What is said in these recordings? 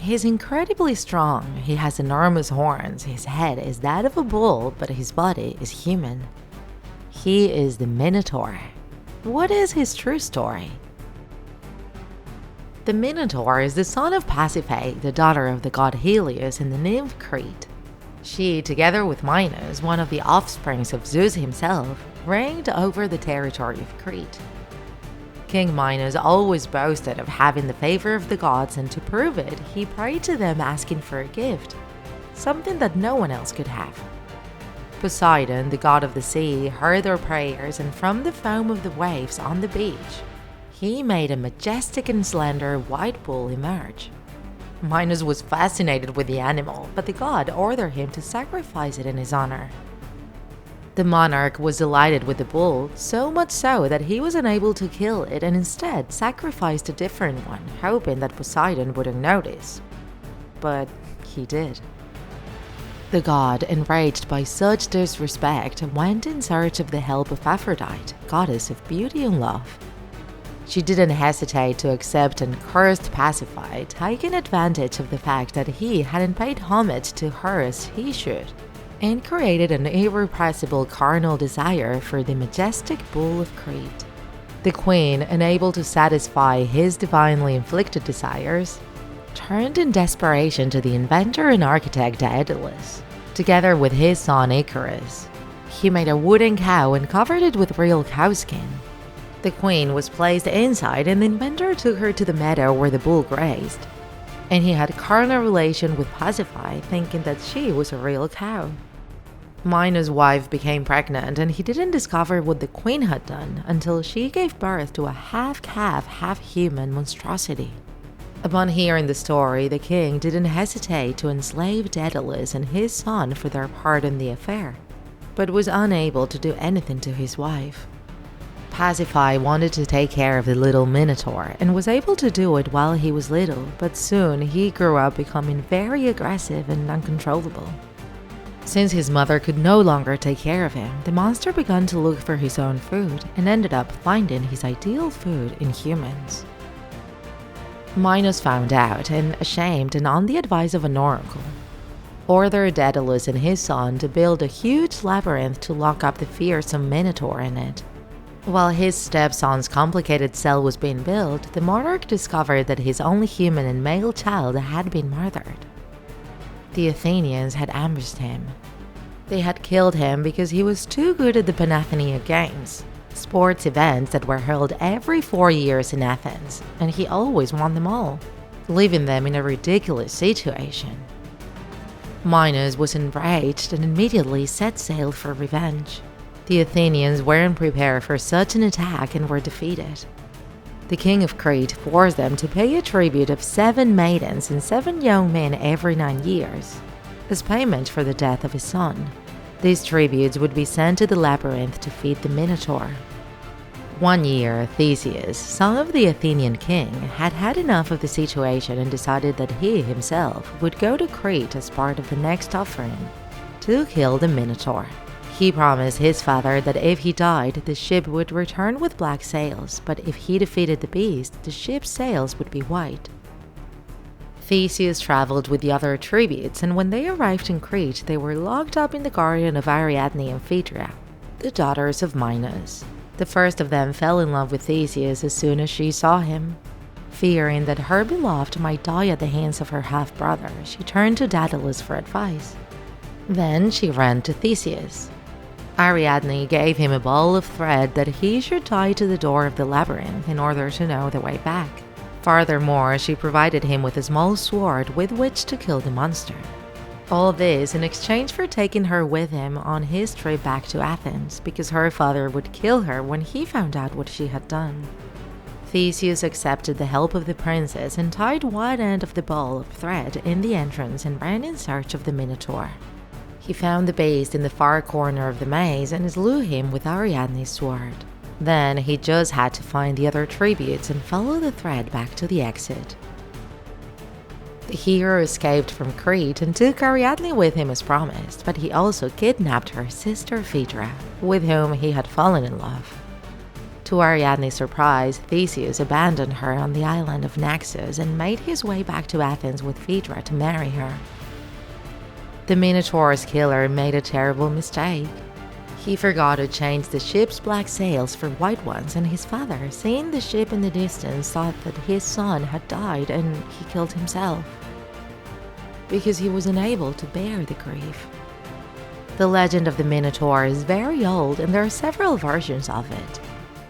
He's incredibly strong, he has enormous horns, his head is that of a bull, but his body is human. He is the Minotaur. What is his true story? The Minotaur is the son of Pasiphae, the daughter of the god Helios and the nymph Crete. She, together with Minos, one of the offsprings of Zeus himself, reigned over the territory of Crete. King Minos always boasted of having the favor of the gods, and to prove it, he prayed to them asking for a gift, something that no one else could have. Poseidon, the god of the sea, heard their prayers, and from the foam of the waves on the beach, he made a majestic and slender white bull emerge. Minos was fascinated with the animal, but the god ordered him to sacrifice it in his honor. The monarch was delighted with the bull, so much so that he was unable to kill it and instead sacrificed a different one, hoping that Poseidon wouldn't notice. But he did. The god, enraged by such disrespect, went in search of the help of Aphrodite, goddess of beauty and love. She didn't hesitate to accept and cursed Pasiphae, taking advantage of the fact that he hadn't paid homage to her as he should, and created an irrepressible carnal desire for the majestic bull of Crete. The queen, unable to satisfy his divinely inflicted desires, turned in desperation to the inventor and architect Daedalus, together with his son Icarus. He made a wooden cow and covered it with real cow skin. The queen was placed inside, and the inventor took her to the meadow where the bull grazed, and he had carnal relation with Pasiphae, thinking that she was a real cow. Minos' wife became pregnant, and he didn't discover what the queen had done until she gave birth to a half-calf, half-human monstrosity. Upon hearing the story, the king didn't hesitate to enslave Daedalus and his son for their part in the affair, but was unable to do anything to his wife. Pasiphae wanted to take care of the little Minotaur and was able to do it while he was little, but soon he grew up becoming very aggressive and uncontrollable. Since his mother could no longer take care of him, the monster began to look for his own food and ended up finding his ideal food in humans. Minos found out and, ashamed and on the advice of an oracle, ordered Daedalus and his son to build a huge labyrinth to lock up the fearsome Minotaur in it. While his stepson's complicated cell was being built, the monarch discovered that his only human and male child had been murdered. The Athenians had ambushed him. They had killed him because he was too good at the Panathenea Games, sports events that were held every 4 years in Athens, and he always won them all, leaving them in a ridiculous situation. Minos was enraged and immediately set sail for revenge. The Athenians weren't prepared for such an attack and were defeated. The king of Crete forced them to pay a tribute of 7 maidens and 7 young men every 9 years, as payment for the death of his son. These tributes would be sent to the labyrinth to feed the Minotaur. One year, Theseus, son of the Athenian king, had had enough of the situation and decided that he himself would go to Crete as part of the next offering to kill the Minotaur. He promised his father that if he died, the ship would return with black sails, but if he defeated the beast, the ship's sails would be white. Theseus traveled with the other tributes, and when they arrived in Crete, they were locked up in the garden of Ariadne and Phaedra, the daughters of Minos. The first of them fell in love with Theseus as soon as she saw him. Fearing that her beloved might die at the hands of her half-brother, she turned to Daedalus for advice. Then she ran to Theseus. Ariadne gave him a ball of thread that he should tie to the door of the labyrinth in order to know the way back. Furthermore, she provided him with a small sword with which to kill the monster. All this in exchange for taking her with him on his trip back to Athens, because her father would kill her when he found out what she had done. Theseus accepted the help of the princess and tied one end of the ball of thread in the entrance and ran in search of the Minotaur. He found the beast in the far corner of the maze and slew him with Ariadne's sword. Then he just had to find the other tributes and follow the thread back to the exit. The hero escaped from Crete and took Ariadne with him as promised, but he also kidnapped her sister Phaedra, with whom he had fallen in love. To Ariadne's surprise, Theseus abandoned her on the island of Naxos and made his way back to Athens with Phaedra to marry her. The Minotaur's killer made a terrible mistake. He forgot to change the ship's black sails for white ones, and his father, seeing the ship in the distance, thought that his son had died and he killed himself because he was unable to bear the grief. The legend of the Minotaur is very old and there are several versions of it.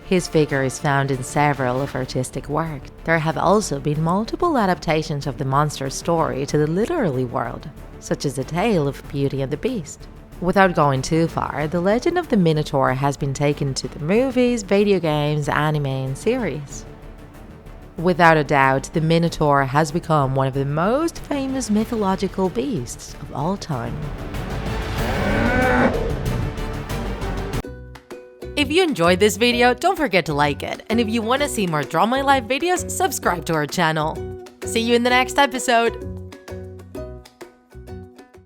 His figure is found in several of artistic work. There have also been multiple adaptations of the monster's story to the literary world, such as The Tale of Beauty and the Beast. Without going too far, the legend of the Minotaur has been taken to the movies, video games, anime, and series. Without a doubt, the Minotaur has become one of the most famous mythological beasts of all time. If you enjoyed this video, don't forget to like it, and if you want to see more Draw My Life videos, subscribe to our channel. See you in the next episode!